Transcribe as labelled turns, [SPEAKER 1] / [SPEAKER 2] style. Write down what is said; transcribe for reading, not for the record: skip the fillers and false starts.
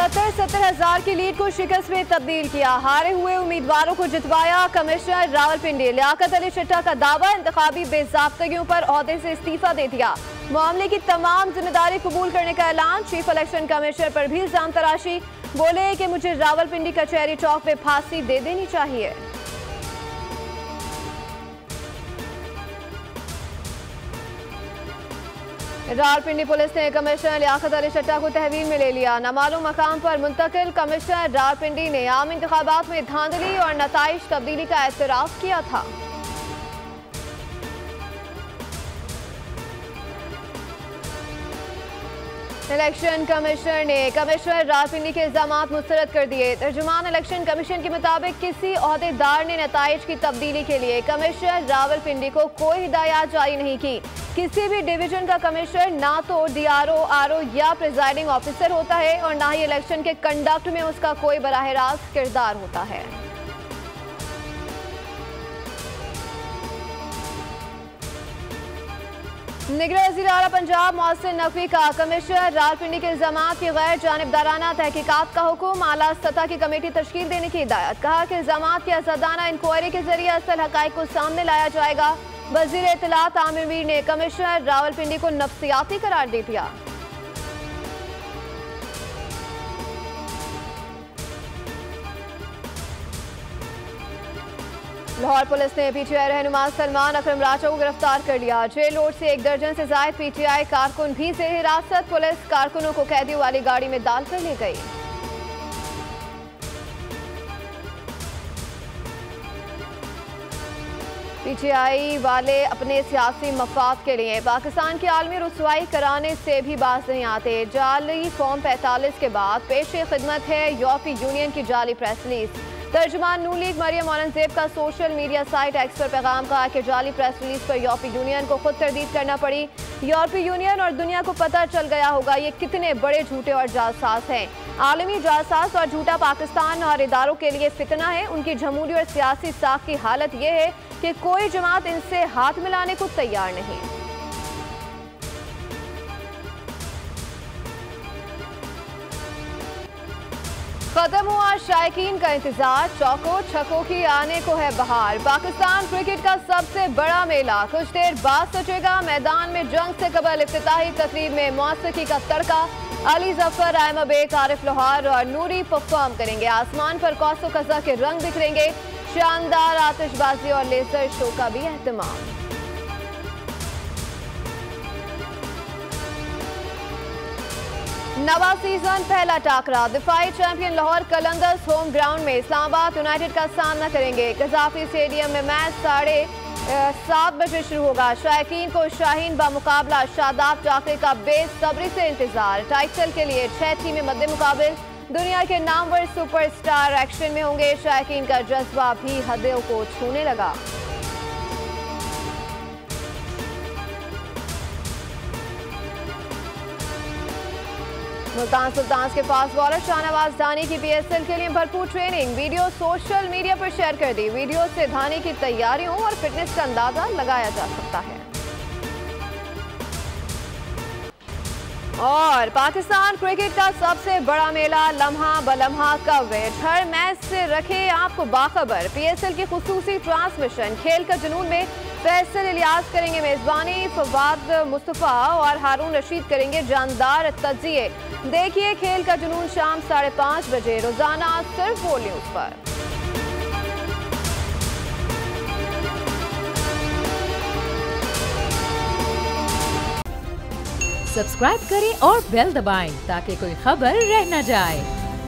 [SPEAKER 1] 70 हजार की लीड को शिकस्त में तब्दील किया। हारे हुए उम्मीदवारों को जितवाया। कमिश्नर रावलपिंडी लियाकत अली चट्टा का दावा, इंतखाबी बेजाब्तगियों पर ओहदे से इस्तीफा दे दिया। मामले की तमाम जिम्मेदारी कबूल करने का ऐलान। चीफ इलेक्शन कमिश्नर पर भी इल्जाम तराशी। बोले कि मुझे रावलपिंडी कचहरी चौक पे फांसी दे देनी चाहिए। रावलपिंडी पुलिस ने कमिश्नर लियाकत अली चट्टा को तहवील में ले लिया। नामालूम मकाम पर मुंतकिल। कमिश्नर रावलपिंडी ने आम इंतखाबात में धांधली और नताइज तब्दीली का एतराफ किया था। इलेक्शन कमिश्नर ने कमिश्नर रावलपिंडी के इल्जामात मुस्तरद कर दिए। तर्जुमान इलेक्शन कमीशन के मुताबिक किसी ओहदेदार ने नताइज की तब्दीली के लिए कमिश्नर रावलपिंडी को कोई हिदायत जारी नहीं की। किसी भी डिवीजन का कमिश्नर ना तो डीआरओ, आरओ या प्रिजाइडिंग ऑफिसर होता है और ना ही इलेक्शन के कंडक्ट में उसका कोई बराह रास्त किरदार होता है। निगरान वज़ीर आला पंजाब मोहसिन नकवी का कमिश्नर रावलपिंडी के इल्जामात की गैर जानिबदाराना तहकीकात का हुक्म। आला सतह की कमेटी तश्कील देने की हिदायत। कहा कि इल्जामात की आज़ादाना इंक्वायरी के जरिए असल हकाइक को सामने लाया जाएगा। वज़ीर इत्तलात आमिर मीर ने कमिश्नर रावलपिंडी को नफ्सियाती करार दे दिया। लाहौर पुलिस ने पीटीआई रहनुमा सलमान अकरम राजा को गिरफ्तार कर लिया। जेल रोड से 1 दर्जन से ज्यादा पीटीआई कारकुन भी जेर हिरासत। पुलिस कारकुनों को कैदियों वाली गाड़ी में डालकर ले गई। पीटीआई वाले अपने सियासी मफाद के लिए पाकिस्तान की आलमी रुसवाई कराने से भी बाज नहीं आते। जाली फॉर्म 45 के बाद पेश खिदमत है यूरोपीय यूनियन की जाली प्रेस रिलीज। तर्जुमान नून लीग मरियम औरंगजेब का सोशल मीडिया साइट एक्स पर पैगाम। कहा कि जाली प्रेस रिलीज पर यूरोपीय यूनियन को खुद तरदीद करना पड़ी। यूरोपीय यूनियन और दुनिया को पता चल गया होगा ये कितने बड़े झूठे और जासास हैं। आलमी जासास और झूठा पाकिस्तान और इदारों के लिए फितना है। उनकी जमहूरी और सियासी साख की हालत यह है कि कोई जमात इनसे हाथ मिलाने को तैयार नहीं। खत्म हुआ शायकीन का इंतजार। चौकों छक्कों की आने को है बहार। पाकिस्तान क्रिकेट का सबसे बड़ा मेला कुछ देर बाद सचेगा। मैदान में जंग से कबल इफ्तिताही तकरीब में मौसीकी का तड़का। अली जफर, आयमा बेग, आरिफ लोहार और नूरी परफॉर्म करेंगे। आसमान पर कौसो कज़ा के रंग बिखरेंगे। शानदार आतिशबाजी और लेजर शो का भी एहतमाम। नवा सीजन पहला टाकरा। दिफाई champion Lahore Qalandars home ground में इस्लामाबाद यूनाइटेड का सामना करेंगे। कजाफी स्टेडियम में मैच 7:30 बजे शुरू होगा। शायकीन को शाहीन बामुकाबला शादाब जाफरी का बेसब्री से इंतजार। टाइटल के लिए 6 टीमें मद्दे मुकाबिल। दुनिया के नामवर सुपरस्टार एक्शन में होंगे। शायकीन का जज्बा भी हदों को छूने लगा। मुल्तान सुल्तान्स के फास्ट बॉलर शाहनवाज धानी की पीएसएल के लिए भरपूर ट्रेनिंग। वीडियो सोशल मीडिया पर शेयर कर दी। वीडियो से धानी की तैयारियों और फिटनेस का अंदाजा लगाया जा सकता है। और पाकिस्तान क्रिकेट का सबसे बड़ा मेला लम्हा बलम्हा कवरेज। हर मैच से रखे आपको बाखबर। पीएसएल की खुसूसी ट्रांसमिशन। खेल का जुनून में फैसल इलियास करेंगे मेजबानी। फवाद मुस्तफा और हारून रशीद करेंगे जानदार तजिए। देखिए खेल का जुनून शाम 5:30 बजे रोजाना सिर्फ वो न्यूज पर।
[SPEAKER 2] सब्सक्राइब करें और बेल दबाएं ताकि कोई खबर रह न जाए।